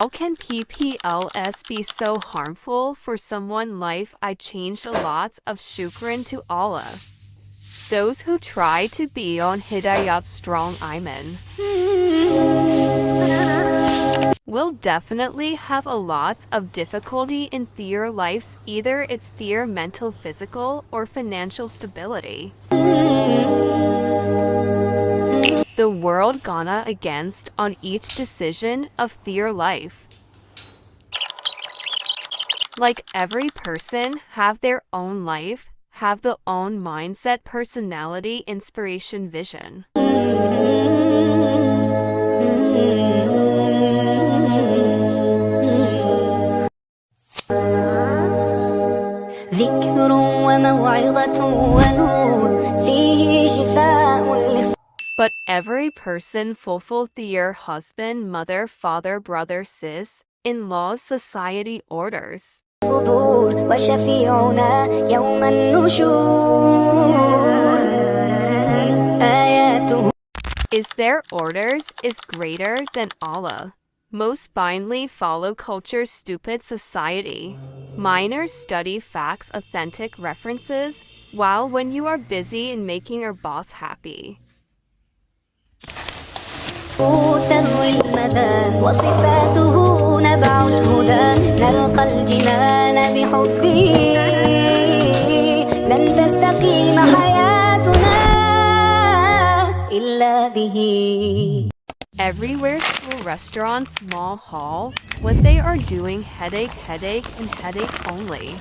How can PPLS be so harmful for someone's life? I changed a lot of shukran to Allah. Those who try to be on Hidayat's strong iman will definitely have a lot of difficulty in their lives, either it's their mental, physical, or financial stability. The world gonna against on each decision of their life. Like every person have their own life, have the own mindset, personality, inspiration, vision. ذكر وموعظة ونور فيه شفاء. But every person fulfill their husband, mother, father, brother, sis, in-laws, society orders. صدور وشفيعنا يوم النشور آياته. Is their orders is greater than Allah. Most blindly follow culture's stupid society. Minors study facts, authentic references, while when you are busy in making your boss happy. تروي المدى وصفاته نبع الهدى نلقى الجنان بحبه لن تستقيم حياتنا إلا به. Everywhere, school, restaurant, small hall, what they are doing, headache, and headache only.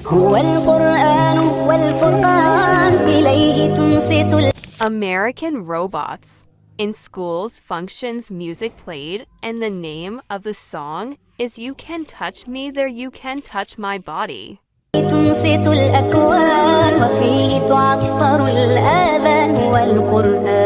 هو القرآن والفرقان إليه تنصت. American robots. In schools, functions, music played, and the name of the song is You Can Touch Me, There You Can Touch My Body. تنصت الأكوان وفيه تعطر الآذان والقرآن